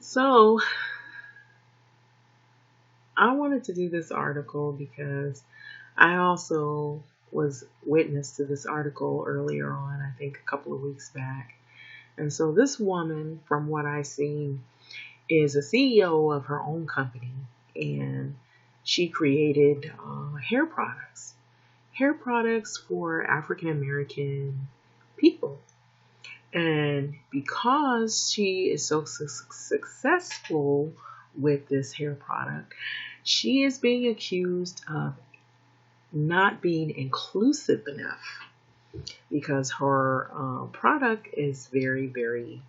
So I wanted to do this article because I also was witness to this article earlier on, I think a couple of weeks back. And so this woman, from what I've seen, is a CEO of her own company, and she created hair products for African American people. And because she is so successful with this hair product, she is being accused of not being inclusive enough because her product is very, very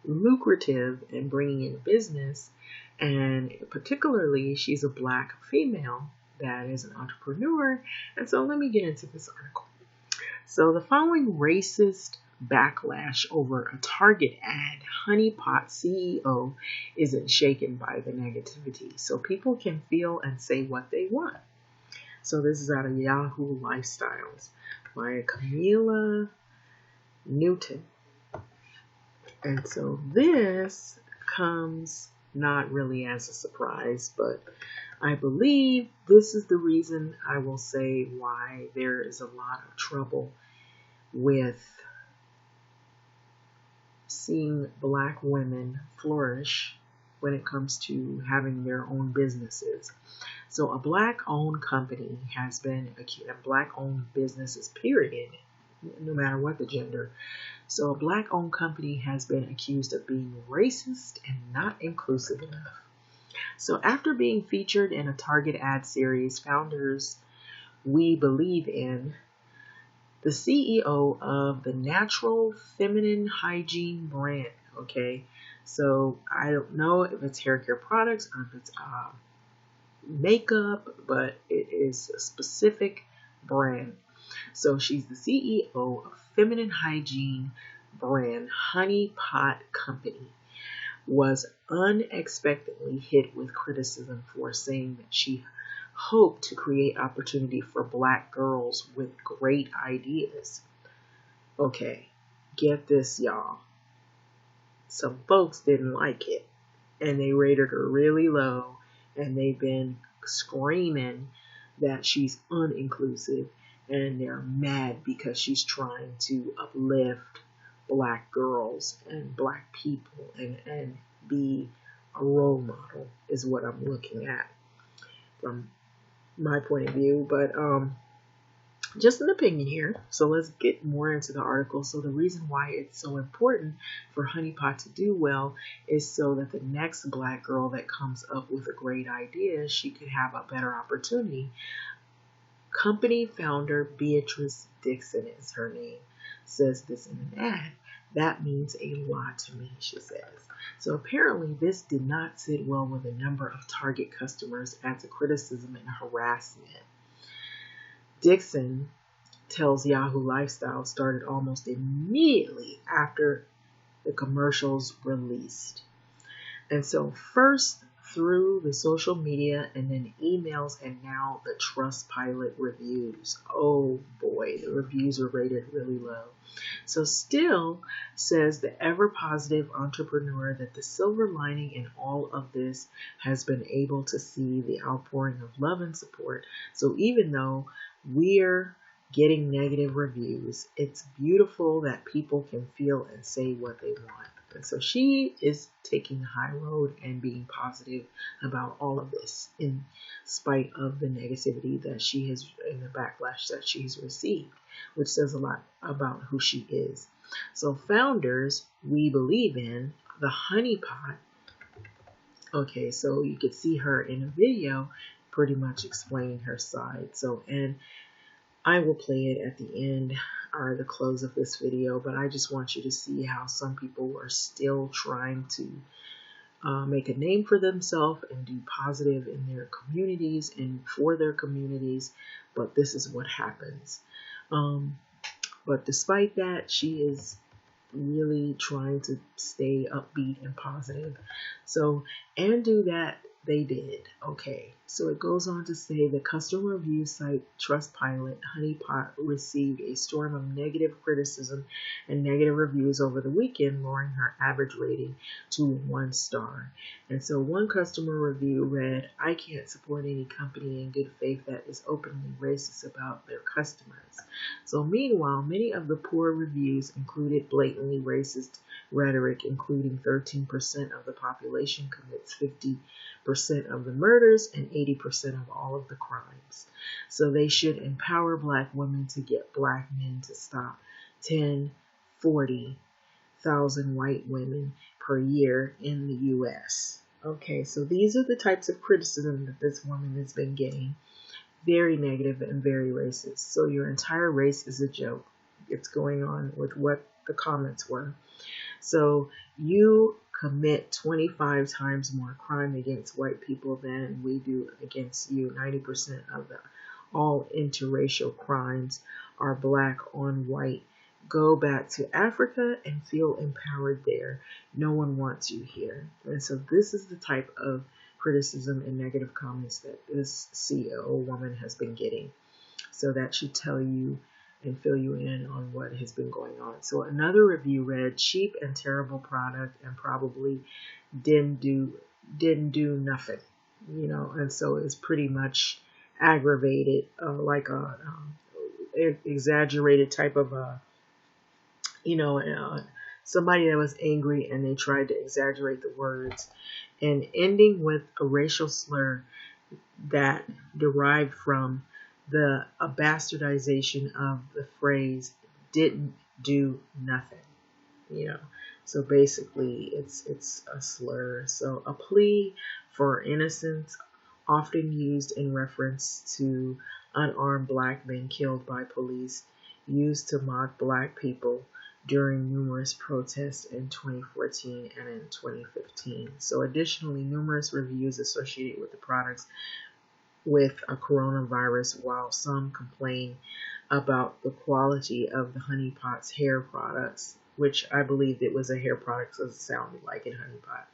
lucrative in bringing in business. And particularly, she's a black female that is an entrepreneur. And so let me get into this article. So the following racist backlash over a Target ad, Honey Pot CEO isn't shaken by the negativity. So people can feel and say what they want. So this is out of Yahoo Lifestyles by Camila Newton. And so this comes not really as a surprise, but I believe this is the reason I will say why there is a lot of trouble with seeing black women flourish when it comes to having their own businesses. So a black-owned company has been accused, black-owned businesses, period, no matter what the gender. So a black-owned company has been accused of being racist and not inclusive enough. So after being featured in a Target ad series, founders we believe in, the CEO of the natural feminine hygiene brand, okay? So I don't know if it's hair care products or if it's makeup, but it is a specific brand. So she's the CEO of feminine hygiene brand Honey Pot Company, was unexpectedly hit with criticism for saying that she hoped to create opportunity for black girls with great ideas. Okay, get this, y'all. Some folks didn't like it, and they rated her really low, and they've been screaming that she's uninclusive, and they're mad because she's trying to uplift black girls and black people and be a role model is what I'm looking at from my point of view. But just an opinion here. So let's get more into the article. So the reason why it's so important for Honey Pot to do well is so that the next black girl that comes up with a great idea, she could have a better opportunity. Company founder Beatrice Dixon is her name, says this in an ad. That means a lot to me, she says. So apparently this did not sit well with a number of Target customers as a criticism and harassment. Dixon tells Yahoo Lifestyle started almost immediately after the commercials released. And so first through the social media and then emails and now the Trustpilot reviews. Oh boy, the reviews are rated really low. So still says the ever positive entrepreneur that the silver lining in all of this has been able to see the outpouring of love and support. So even though we're getting negative reviews, it's beautiful that people can feel and say what they want. And so she is taking the high road and being positive about all of this in spite of the negativity that she has and the backlash that she's received, which says a lot about who she is. So founders we believe in, the Honey Pot. Okay, so you could see her in a video pretty much explaining her side. So, and I will play it at the end or the close of this video, but I just want you to see how some people are still trying to make a name for themselves and do positive in their communities and for their communities, but this is what happens. But despite that, she is really trying to stay upbeat and positive. So, and do that they did. Okay, so it goes on to say the customer review site Trustpilot Honeypot received a storm of negative criticism and negative reviews over the weekend, lowering her average rating to 1 star. And so one customer review read, "I can't support any company in good faith that is openly racist about their customers." So meanwhile, many of the poor reviews included blatantly racist rhetoric, including 13% of the population commits 50% of the murders and 80% of all of the crimes. So they should empower black women to get black men to stop 10, 40,000 white women per year in the U.S. Okay, so these are the types of criticism that this woman has been getting. Very negative and very racist. So your entire race is a joke. It's going on with what the comments were. So you commit 25 times more crime against white people than we do against you. 90% of all interracial crimes are black on white. Go back to Africa and feel empowered there. No one wants you here. And so this is the type of criticism and negative comments that this CEO woman has been getting. So that should tell you and fill you in on what has been going on. So another review read, "Cheap and terrible product and probably didn't do nothing," and so it's pretty much aggravated, like a exaggerated type of somebody that was angry and they tried to exaggerate the words, and ending with a racial slur that derived from a bastardization of the phrase "didn't do nothing," So basically, it's a slur. So a plea for innocence, often used in reference to unarmed black men killed by police, used to mock black people during numerous protests in 2014 and in 2015. So additionally, numerous reviews associated with the products with a coronavirus, while some complain about the quality of the Honey Pot's hair products, which I believe it was a hair product, so it sounded like in Honey Pot,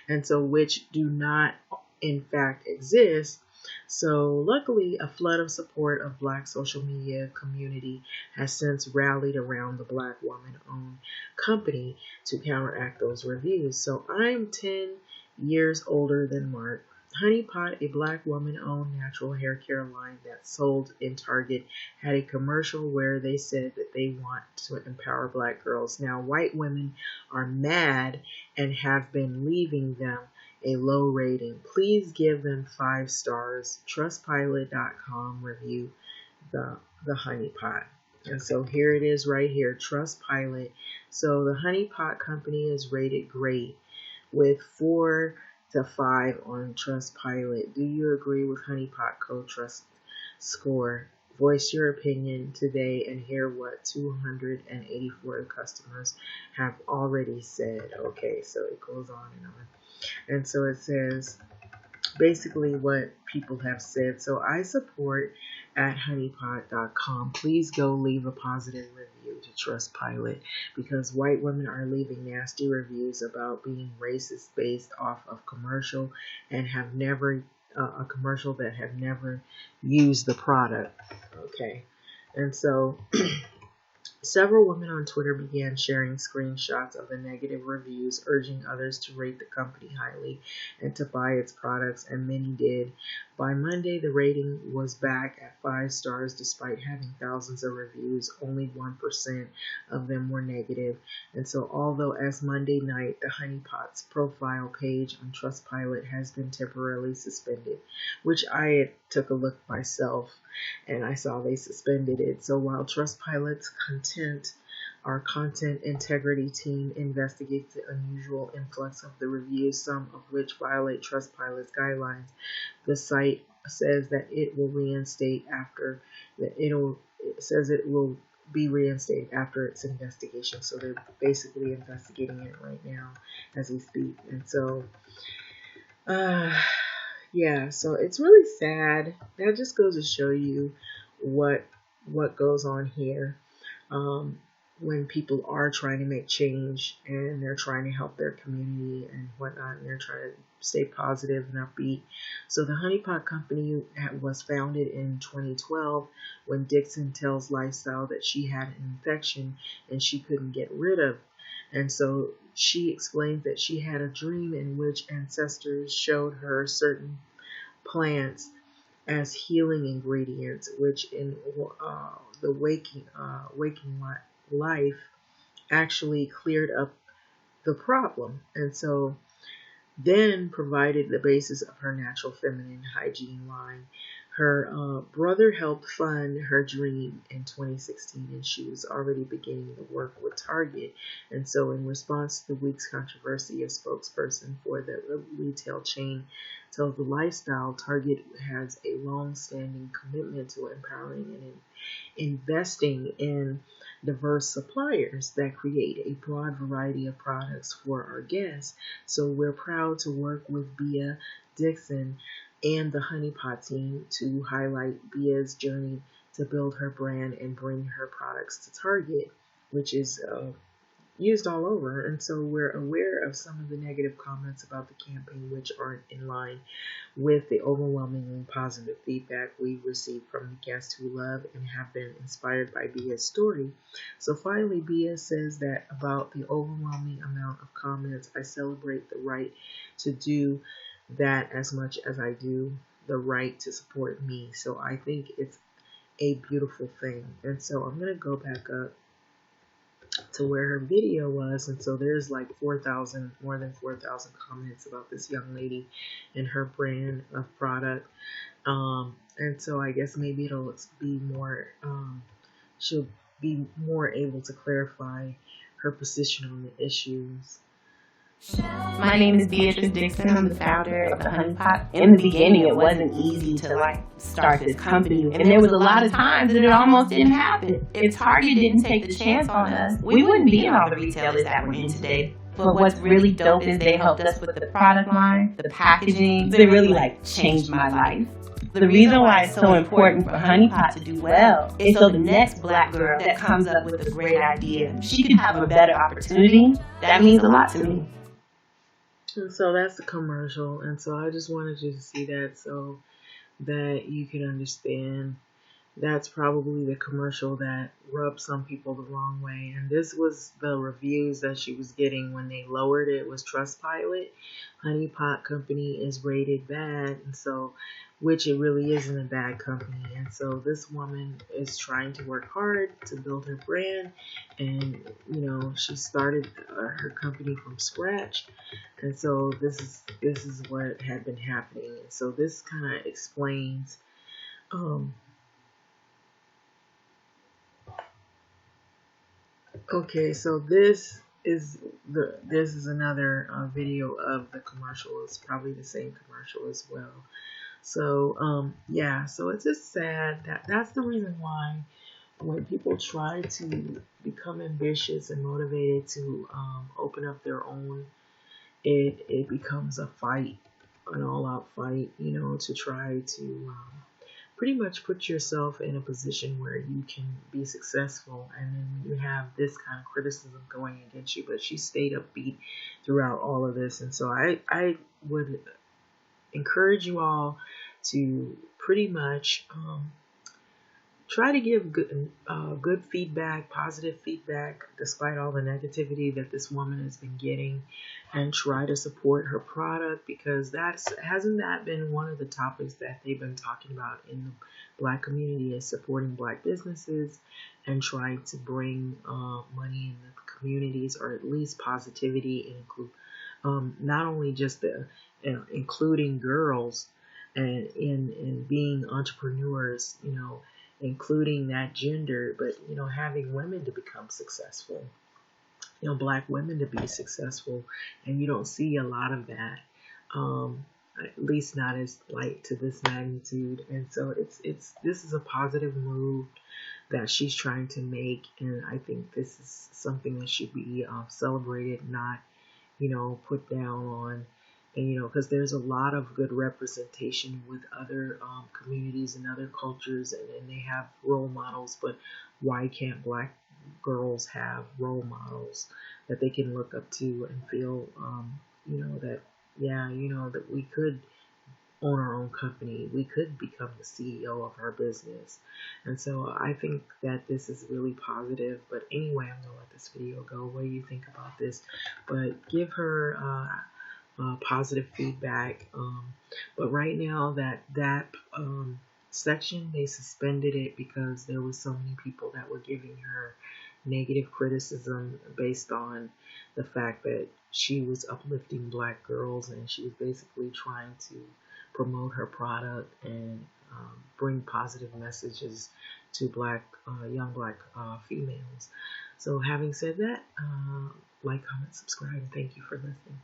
and so which do not in fact exist. So luckily, a flood of support of black social media community has since rallied around the black woman-owned company to counteract those reviews. So I'm 10 years older than Mark. Honey Pot, a black woman-owned natural hair care line that sold in Target, had a commercial where they said that they want to empower black girls. Now, white women are mad and have been leaving them a low rating. Please give them 5 stars. Trustpilot.com review the Honey Pot. And so here it is right here, Trustpilot. So the Honey Pot company is rated great with 4 to 5 on Trustpilot. Do you agree with Honey Pot Co-Trust score? Voice your opinion today and hear what 284 customers have already said. Okay, so it goes on and on. And so it says basically what people have said. So I support at honeypot.com. Please go leave a positive review to Trustpilot, because white women are leaving nasty reviews about being racist based off of commercial and have never a commercial that have never used the product. Okay, and so several women on Twitter began sharing screenshots of the negative reviews, urging others to rate the company highly and to buy its products, and many did. By Monday, the rating was back at 5 stars despite having thousands of reviews. Only 1% of them were negative. And so although as Monday night, the Honey Pot's profile page on Trustpilot has been temporarily suspended, which I took a look myself and I saw they suspended it. So while Trustpilot's content integrity team investigates the unusual influx of the reviews, some of which violate Trustpilot's guidelines, the site says that it will be reinstated after its investigation. So they're basically investigating it right now as we speak. And so yeah, so it's really sad. That just goes to show you what goes on here. when people are trying to make change and they're trying to help their community and whatnot, and they're trying to stay positive and upbeat. So the Honey Pot Company was founded in 2012 when Dixon tells Lifestyle that she had an infection and she couldn't get rid of. And so she explains that she had a dream in which ancestors showed her certain plants as healing ingredients, which in the waking life actually cleared up the problem, and so then provided the basis of her natural feminine hygiene line. Her brother helped fund her dream in 2016, and she was already beginning to work with Target. And so, in response to the week's controversy, a spokesperson for the retail chain tells the Lifestyle Target has a long-standing commitment to empowering and investing in diverse suppliers that create a broad variety of products for our guests. So we're proud to work with Bia Dixon and the Honey Pot team to highlight Bia's journey to build her brand and bring her products to Target, which is used all over. And so we're aware of some of the negative comments about the campaign, which aren't in line with the overwhelmingly positive feedback we've received from the guests who love and have been inspired by Bia's story. So finally, Bia says that about the overwhelming amount of comments, I celebrate the right to do that as much as I do the right to support me. So I think it's a beautiful thing. And so I'm going to go back up to where her video was, and so there's like more than 4,000 comments about this young lady and her brand of product. And so I guess maybe it'll be more, she'll be more able to clarify her position on the issues. My name is Beatrice Dixon. I'm the founder of the Honey Pot. In the beginning, it wasn't easy to start this company, and there was a lot of times that it almost didn't happen. If Target didn't take the chance on us, we wouldn't be in all the retailers that we're in today. But what's really dope is they helped us with the product line, the packaging. They really changed my life. The reason why it's so important for Honey Pot to do well is so the next black girl that comes up with a great idea, she can have a better opportunity. That means a lot to me. And so that's the commercial, and so I just wanted you to see that so that you can understand that's probably the commercial that rubbed some people the wrong way. And this was the reviews that she was getting when they lowered it. Was Trustpilot. Honey Pot Company is rated bad, and so, which it really isn't a bad company. And so this woman is trying to work hard to build her brand, and she started her company from scratch. And so this is what had been happening. And so this kind of explains okay, so this is another video of the commercial. It's probably the same commercial as well. So yeah, so it's just sad that's the reason why when people try to become ambitious and motivated to open up their own, it becomes a fight, an all-out fight, to try to pretty much put yourself in a position where you can be successful. And then you have this kind of criticism going against you, but she stayed upbeat throughout all of this. And so I would encourage you all to pretty much try to give good feedback, positive feedback, despite all the negativity that this woman has been getting, and try to support her product, because hasn't that been one of the topics that they've been talking about in the Black community, is supporting Black businesses and trying to bring money in the communities, or at least positivity, and include not only just including girls and in being entrepreneurs, including that gender, but having women to become successful, Black women to be successful, and you don't see a lot of that, at least not as to this magnitude. And so this is a positive move that she's trying to make, and I think this is something that should be celebrated, not put down on. And because there's a lot of good representation with other communities and other cultures, and they have role models, but why can't Black girls have role models that they can look up to and feel, that, yeah, that we could own our own company. We could become the CEO of our business. And so I think that this is really positive. But anyway, I'm going to let this video go. What do you think about this? But give her positive feedback. But right now that section, they suspended it because there were so many people that were giving her negative criticism based on the fact that she was uplifting black girls and she was basically trying to promote her product and bring positive messages to young black females. So having said that, like, comment, subscribe, and thank you for listening.